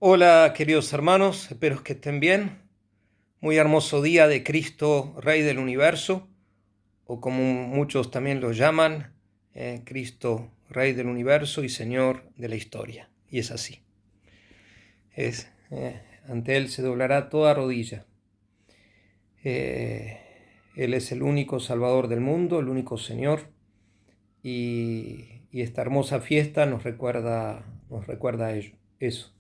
Hola queridos hermanos, espero que estén bien. Muy hermoso día de Cristo, Rey del Universo, o como muchos también lo llaman, Cristo, Rey del Universo y Señor de la historia. Y es así. Ante Él se doblará toda rodilla. Eh, Él es el único Salvador del mundo, el único Señor. Y esta hermosa fiesta nos recuerda eso.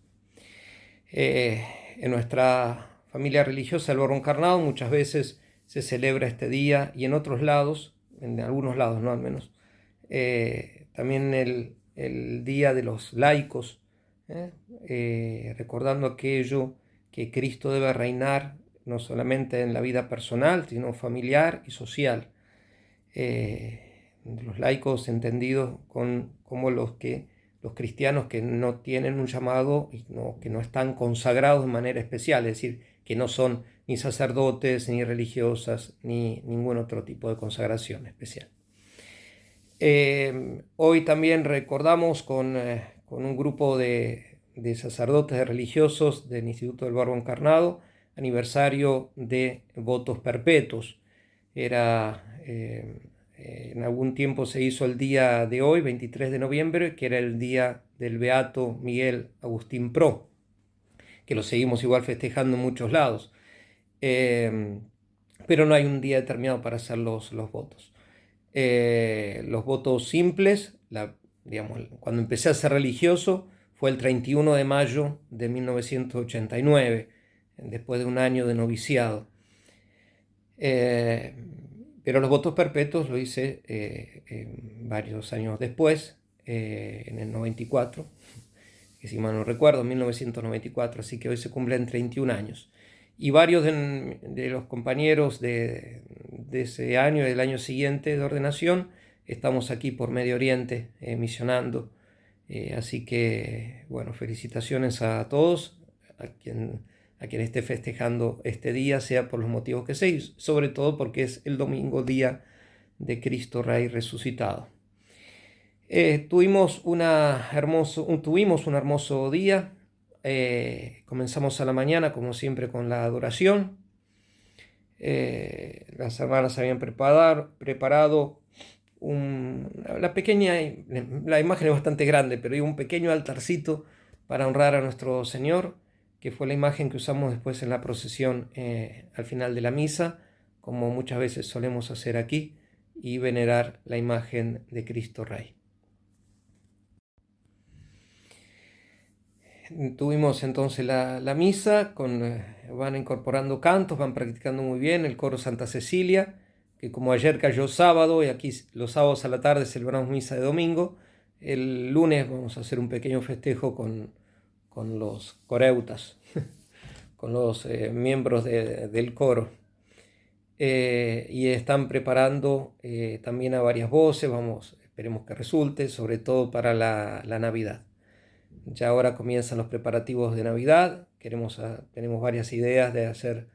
En nuestra familia religiosa, el Verbo Encarnado, muchas veces se celebra este día y en otros lados, en algunos lados, no al menos, también el Día de los Laicos, recordando aquello que Cristo debe reinar no solamente en la vida personal, sino familiar y social. Los laicos entendidos como los cristianos que no tienen un llamado y que no están consagrados de manera especial, es decir, que no son ni sacerdotes, ni religiosas, ni ningún otro tipo de consagración especial. Hoy también recordamos con un grupo de sacerdotes, de religiosos del Instituto del Verbo Encarnado, aniversario de votos perpetuos. En algún tiempo se hizo el día de hoy, 23 de noviembre, que era el día del beato Miguel Agustín Pro, que lo seguimos igual festejando en muchos lados. Pero no hay un día determinado para hacer los votos. Los votos simples, digamos, cuando empecé a ser religioso, fue el 31 de mayo de 1989, después de un año de noviciado. Pero los votos perpetuos lo hice varios años después, en el 94, que si mal no recuerdo, 1994, así que hoy se cumplen 31 años. Y varios de los compañeros de ese año y del año siguiente de ordenación estamos aquí por Medio Oriente misionando. Así que, bueno, felicitaciones a todos, a quien esté festejando este día, sea por los motivos que sea, y sobre todo porque es el domingo, día de Cristo Rey resucitado. Tuvimos un hermoso día. Comenzamos a la mañana, como siempre, con la adoración. Las hermanas habían preparado la imagen es bastante grande, pero hay un pequeño altarcito para honrar a nuestro Señor, que fue la imagen que usamos después en la procesión al final de la misa, como muchas veces solemos hacer aquí, y venerar la imagen de Cristo Rey. Tuvimos entonces la misa, van incorporando cantos, van practicando muy bien el coro Santa Cecilia, que como ayer cayó sábado y aquí los sábados a la tarde celebramos misa de domingo, el lunes vamos a hacer un pequeño festejo con los coreutas, con los miembros del coro. Y están preparando también a varias voces, esperemos que resulte, sobre todo para la Navidad. Ya ahora comienzan los preparativos de Navidad. Tenemos varias ideas de hacer,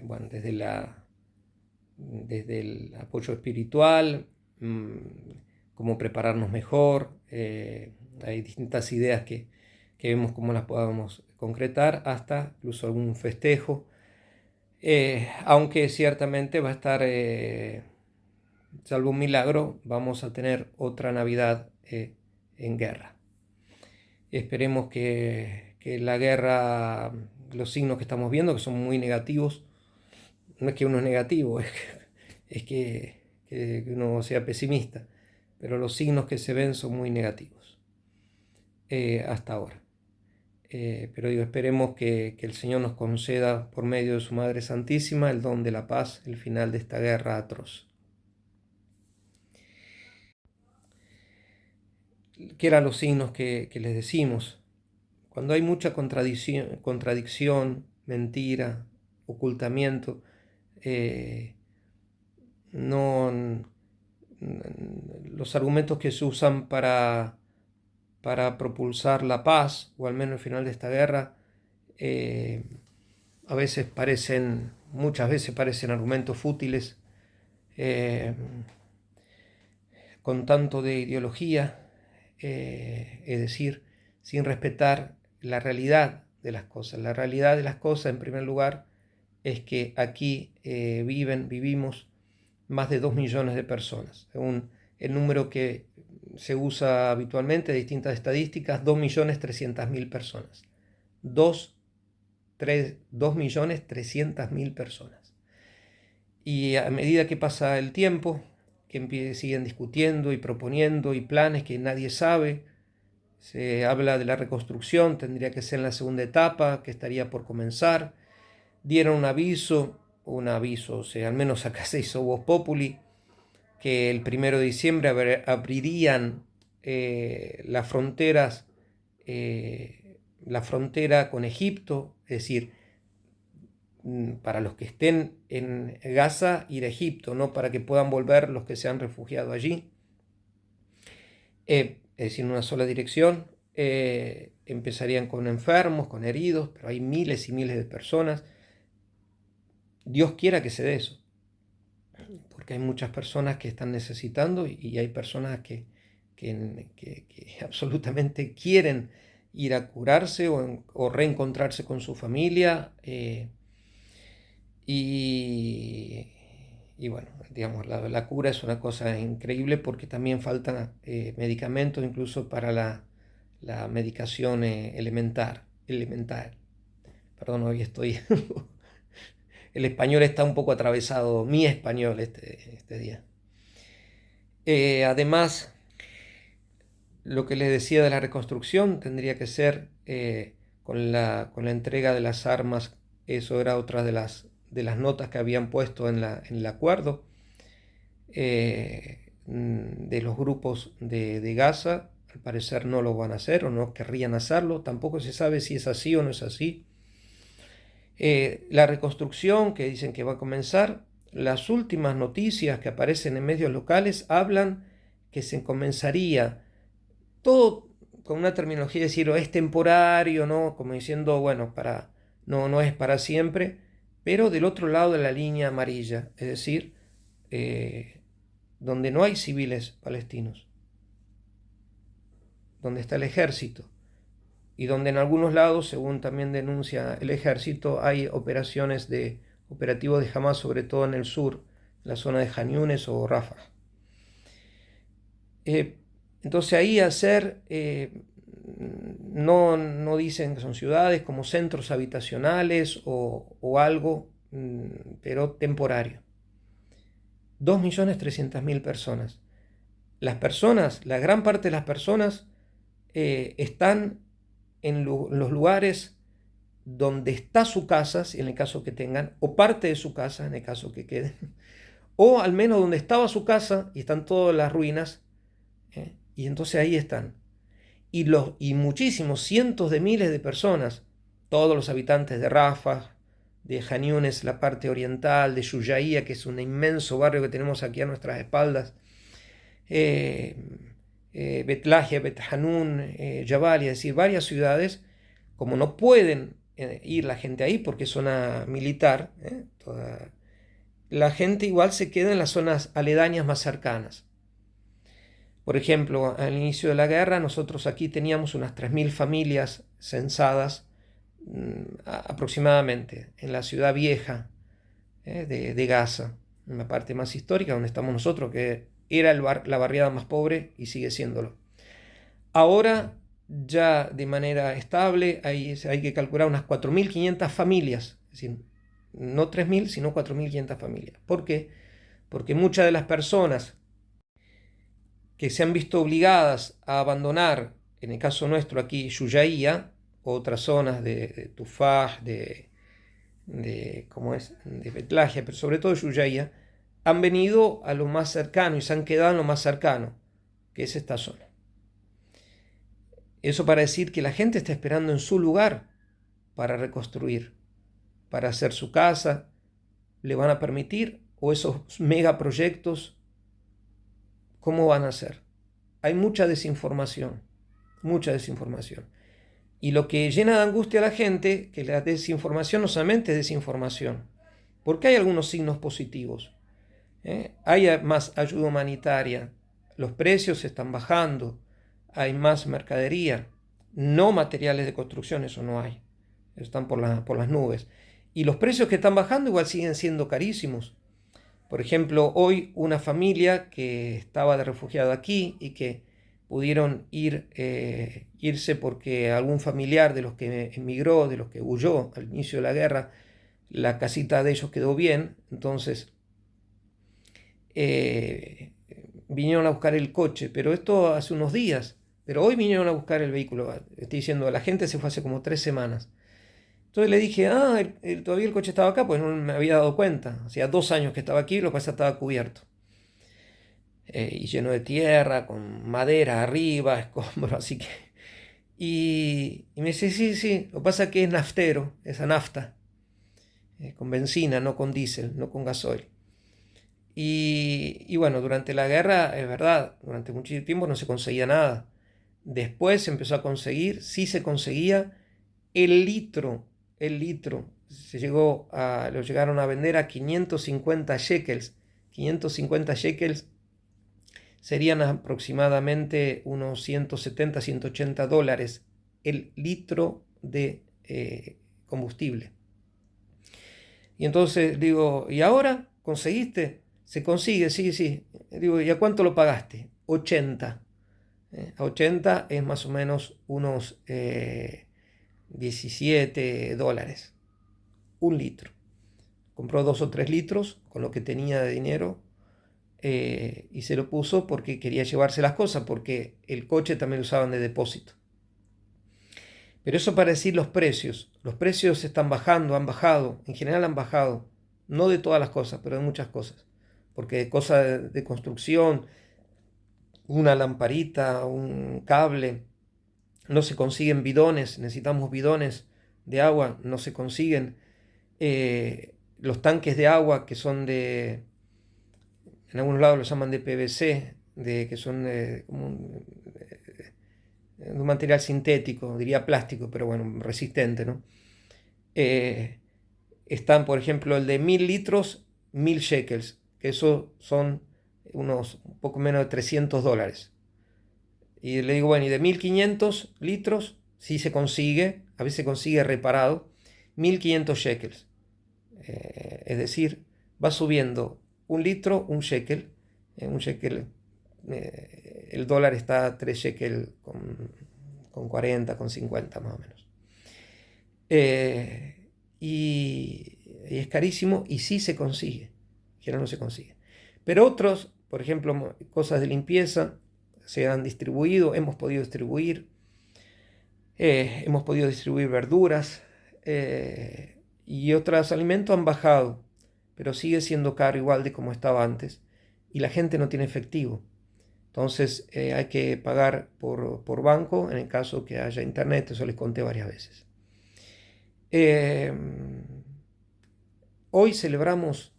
bueno, desde el apoyo espiritual, cómo prepararnos mejor. Hay distintas ideas que vemos cómo las podamos concretar, hasta incluso algún festejo. Aunque ciertamente va a estar, salvo un milagro, vamos a tener otra Navidad en guerra. Esperemos que la guerra, los signos que estamos viendo, que son muy negativos, no es que uno es negativo, es que uno sea pesimista, pero los signos que se ven son muy negativos hasta ahora. Pero digo, esperemos que el Señor nos conceda por medio de su Madre Santísima el don de la paz, el final de esta guerra atroz. ¿Qué eran los signos que les decimos? Cuando hay mucha contradicción, mentira, ocultamiento, no, los argumentos que se usan para propulsar la paz, o al menos el final de esta guerra, muchas veces parecen argumentos fútiles, con tanto de ideología, es decir, sin respetar la realidad de las cosas. La realidad de las cosas, en primer lugar, es que aquí vivimos más de 2 millones de personas. Según el número que se usa habitualmente de distintas estadísticas, 2.300.000 personas. 2.300.000 personas. Y a medida que pasa el tiempo, que siguen discutiendo y proponiendo y planes que nadie sabe, se habla de la reconstrucción, tendría que ser en la segunda etapa, que estaría por comenzar. Dieron un aviso, o sea, al menos acá se hizo Voz Populi, que el 1 de diciembre abrirían las fronteras, la frontera con Egipto, es decir, para los que estén en Gaza, ir a Egipto, no para que puedan volver los que se han refugiado allí. Es decir, en una sola dirección. Empezarían con enfermos, con heridos, pero hay miles y miles de personas. Dios quiera que se dé eso, porque hay muchas personas que están necesitando y hay personas que absolutamente quieren ir a curarse o reencontrarse con su familia. Y bueno, digamos, la cura es una cosa increíble porque también faltan medicamentos incluso para la medicación elemental. Perdón, hoy estoy... El español está un poco atravesado, mi español este día. Además, lo que les decía de la reconstrucción tendría que ser con la entrega de las armas. Eso era otra de las notas que habían puesto en el acuerdo de los grupos de Gaza. Al parecer no lo van a hacer o no querrían hacerlo. Tampoco se sabe si es así o no es así. La reconstrucción que dicen que va a comenzar, las últimas noticias que aparecen en medios locales hablan que se comenzaría todo con una terminología de decir, es temporario, ¿no? Como diciendo, bueno, no es para siempre, pero del otro lado de la línea amarilla, es decir, donde no hay civiles palestinos, donde está el ejército, y donde en algunos lados, según también denuncia el ejército, hay operativos de Hamas, sobre todo en el sur, en la zona de Jan Yunes o Rafah. Entonces ahí no dicen que son ciudades, como centros habitacionales o algo, pero temporario. 2.300.000 personas. La gran parte de las personas están en los lugares donde está su casa, en el caso que tengan, o parte de su casa, en el caso que queden, o al menos donde estaba su casa y están todas las ruinas, y entonces ahí están. Y muchísimos, cientos de miles de personas, todos los habitantes de Rafah, de Jan Yunes, la parte oriental, de Shujaía, que es un inmenso barrio que tenemos aquí a nuestras espaldas, Betlahia, Bet Hanun, Jabalia, es decir, varias ciudades, como no pueden ir la gente ahí porque es zona militar, la gente igual se queda en las zonas aledañas más cercanas. Por ejemplo, al inicio de la guerra, nosotros aquí teníamos unas 3.000 familias censadas aproximadamente en la ciudad vieja de Gaza, en la parte más histórica donde estamos nosotros, que era la barriada más pobre y sigue siéndolo. Ahora, ya de manera estable, hay que calcular unas 4.500 familias, es decir, no 3.000, sino 4.500 familias. ¿Por qué? Porque muchas de las personas que se han visto obligadas a abandonar, en el caso nuestro aquí, Shujaía, otras zonas de Tufaj, de Betlahia, pero sobre todo Shujaía, han venido a lo más cercano y se han quedado en lo más cercano, que es esta zona. Eso para decir que la gente está esperando en su lugar para reconstruir, para hacer su casa. ¿Le van a permitir? ¿O esos megaproyectos, cómo van a ser? Hay mucha desinformación, mucha desinformación. Y lo que llena de angustia a la gente, que la desinformación no solamente es desinformación, porque hay algunos signos positivos. Hay más ayuda humanitaria, los precios están bajando, hay más mercadería, no materiales de construcción, eso no hay. Están por las nubes. Y los precios que están bajando igual siguen siendo carísimos. Por ejemplo, hoy una familia que estaba de refugiado aquí y que pudieron irse porque algún familiar de los que emigró, de los que huyó al inicio de la guerra, la casita de ellos quedó bien, entonces vinieron a buscar el coche, pero esto hace unos días, pero hoy vinieron a buscar el vehículo. Estoy diciendo, la gente se fue hace como 3 semanas. Entonces le dije, todavía el coche estaba acá, pues no me había dado cuenta. Hacía 2 años que estaba aquí, lo que pasa estaba cubierto. Y lleno de tierra, con madera arriba, escombros, así que... Y me dice, sí, sí, lo que pasa es que es naftero, es a nafta, con benzina, no con diésel, no con gasoil. Y bueno, durante la guerra, es verdad, durante mucho tiempo no se conseguía nada. Después se empezó a conseguir, sí se conseguía el litro, lo llegaron a vender a 550 shekels. 550 shekels serían aproximadamente unos 170, 180 dólares el litro de combustible. Y entonces digo, ¿y ahora conseguiste? Se consigue, sí, sí. Digo, ¿y a cuánto lo pagaste? 80. A 80 es más o menos unos 17 dólares. Un litro. Compró 2 o 3 litros con lo que tenía de dinero y se lo puso porque quería llevarse las cosas, porque el coche también lo usaban de depósito. Pero eso para decir los precios. Los precios están bajando, han bajado, en general han bajado. No de todas las cosas, pero de muchas cosas. Porque de cosas de construcción, una lamparita, un cable, no se consiguen bidones, necesitamos bidones de agua, no se consiguen. Los tanques de agua que son en algunos lados los llaman de PVC, que son como un material sintético, diría plástico, pero bueno, resistente, ¿no? Están, por ejemplo, el de 1000 litros, 1000 shekels, que eso son un poco menos de 300 dólares. Y le digo, bueno, y de 1500 litros, sí se consigue, a veces se consigue reparado, 1500 shekels. Es decir, va subiendo un litro, un shekel, el dólar está a 3 shekels con 40, con 50 más o menos. Y es carísimo y sí se consigue, que no se consigue. Pero otros, por ejemplo, cosas de limpieza, se han distribuido, hemos podido distribuir verduras y otros alimentos han bajado, pero sigue siendo caro igual de como estaba antes y la gente no tiene efectivo. Entonces hay que pagar por banco en el caso que haya internet, eso les conté varias veces. Hoy celebramos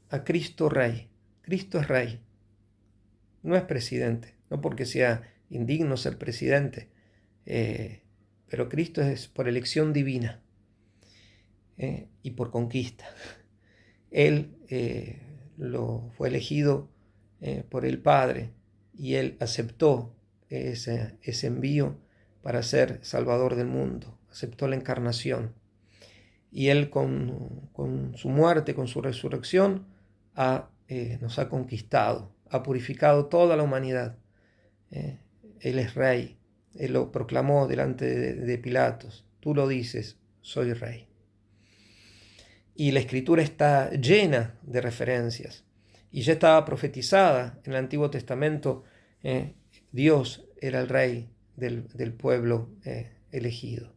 a Cristo Rey. Cristo es Rey, no es presidente, no porque sea indigno ser presidente, pero Cristo es por elección divina y por conquista. Él fue elegido por el Padre y Él aceptó ese envío para ser Salvador del mundo, aceptó la encarnación. Y Él con su muerte, con su resurrección, nos ha conquistado, ha purificado toda la humanidad. Él es Rey, Él lo proclamó delante de Pilatos, tú lo dices, soy Rey. Y la Escritura está llena de referencias. Y ya estaba profetizada en el Antiguo Testamento, Dios era el Rey del pueblo elegido.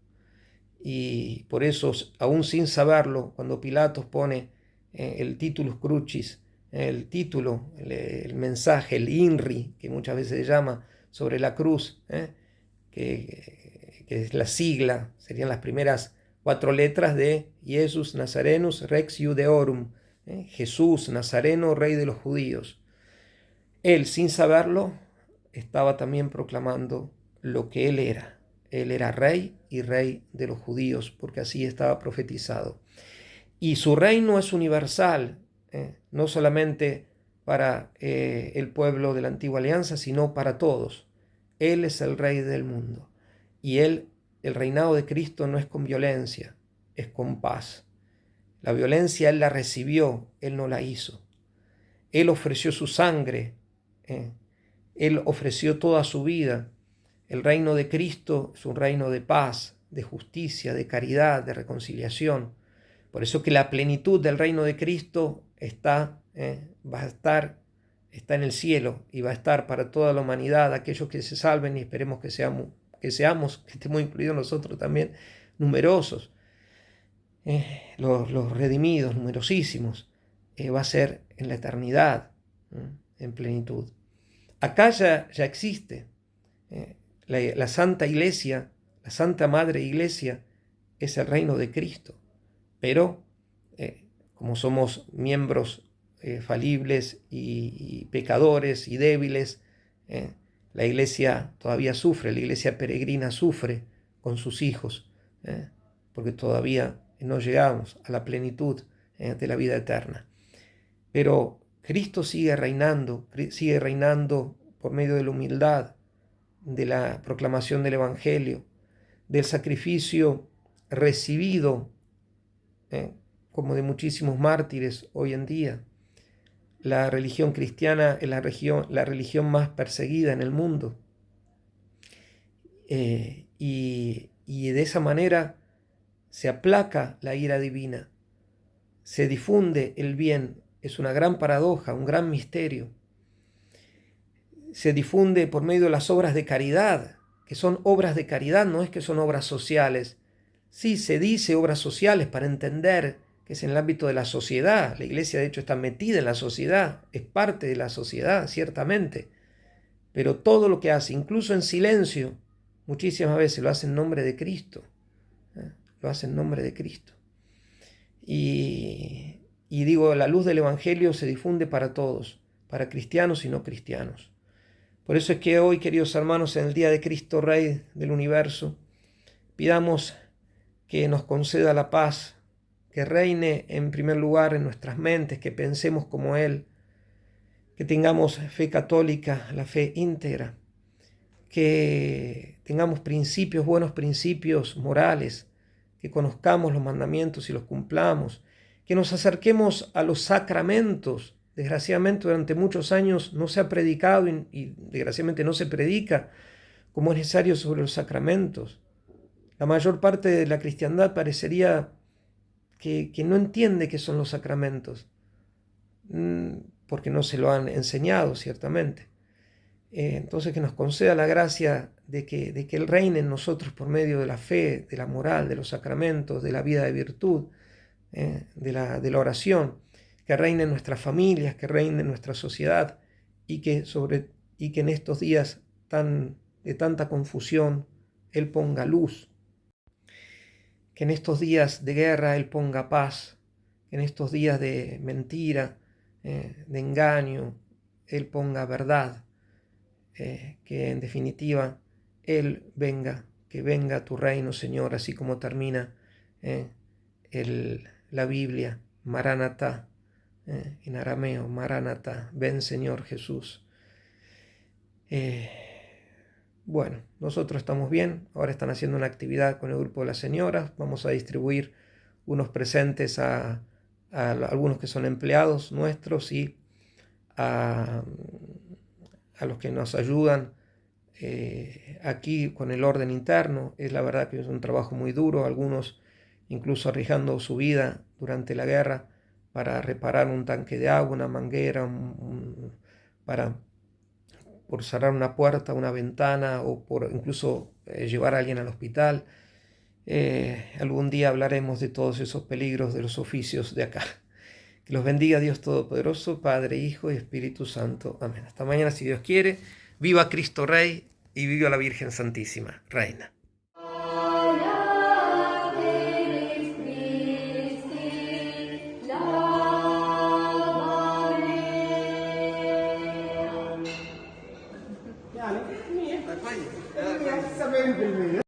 Y por eso, aún sin saberlo, cuando Pilatos pone el titulus crucis, el título, el mensaje, el INRI, que muchas veces se llama, sobre la cruz, que es la sigla, serían las primeras 4 letras de Jesus Nazarenus Rex Judeorum, Jesús Nazareno, Rey de los Judíos. Él, sin saberlo, estaba también proclamando lo que él era. Él era rey y rey de los judíos, porque así estaba profetizado. Y su reino es universal, no solamente para el pueblo de la antigua alianza, sino para todos. Él es el Rey del mundo. Y el reinado de Cristo no es con violencia, es con paz. La violencia Él la recibió, Él no la hizo. Él ofreció su sangre, Él ofreció toda su vida. El reino de Cristo es un reino de paz, de justicia, de caridad, de reconciliación. Por eso que la plenitud del reino de Cristo está en el cielo y va a estar para toda la humanidad, aquellos que se salven, y esperemos que estemos incluidos nosotros también, numerosos, los redimidos, numerosísimos, va a ser en la eternidad, en plenitud. Acá ya existe la Santa Iglesia, la Santa Madre Iglesia es el reino de Cristo, pero como somos miembros falibles y pecadores y débiles, la Iglesia todavía sufre, la Iglesia peregrina sufre con sus hijos, porque todavía no llegamos a la plenitud de la vida eterna. Pero Cristo sigue reinando por medio de la humildad, de la proclamación del Evangelio, del sacrificio recibido, como de muchísimos mártires hoy en día. La religión cristiana es la religión más perseguida en el mundo. Y de esa manera se aplaca la ira divina, se difunde el bien. Es una gran paradoja, un gran misterio. Se difunde por medio de las obras de caridad, que son obras de caridad, no es que son obras sociales. Sí, se dice obras sociales para entender que es en el ámbito de la sociedad. La Iglesia, de hecho, está metida en la sociedad, es parte de la sociedad, ciertamente. Pero todo lo que hace, incluso en silencio, muchísimas veces lo hace en nombre de Cristo. Lo hace en nombre de Cristo. Y digo, la luz del Evangelio se difunde para todos, para cristianos y no cristianos. Por eso es que hoy, queridos hermanos, en el día de Cristo Rey del universo, pidamos que nos conceda la paz, que reine en primer lugar en nuestras mentes, que pensemos como Él, que tengamos fe católica, la fe íntegra, que tengamos principios, buenos principios morales, que conozcamos los mandamientos y los cumplamos, que nos acerquemos a los sacramentos. Desgraciadamente durante muchos años no se ha predicado y desgraciadamente no se predica como es necesario sobre los sacramentos. La mayor parte de la cristiandad parecería que no entiende qué son los sacramentos, porque no se lo han enseñado, ciertamente. Entonces que nos conceda la gracia de que Él reine en nosotros por medio de la fe, de la moral, de los sacramentos, de la vida de virtud, de la oración, que reine en nuestras familias, que reine en nuestra sociedad, y que en estos días de tanta confusión Él ponga luz, que en estos días de guerra Él ponga paz, que en estos días de mentira, de engaño, Él ponga verdad, que en definitiva Él venga, que venga tu reino, Señor, así como termina la Biblia, Maranatá, en arameo, Maranatá, ven Señor Jesús. Bueno, nosotros estamos bien, ahora están haciendo una actividad con el grupo de las señoras, vamos a distribuir unos presentes a algunos que son empleados nuestros y a los que nos ayudan aquí con el orden interno. Es la verdad que es un trabajo muy duro, algunos incluso arriesgando su vida durante la guerra para reparar un tanque de agua, una manguera, por cerrar una puerta, una ventana, o por incluso llevar a alguien al hospital. Algún día hablaremos de todos esos peligros de los oficios de acá. Que los bendiga Dios Todopoderoso, Padre, Hijo y Espíritu Santo. Amén. Hasta mañana si Dios quiere. Viva Cristo Rey y viva la Virgen Santísima, Reina.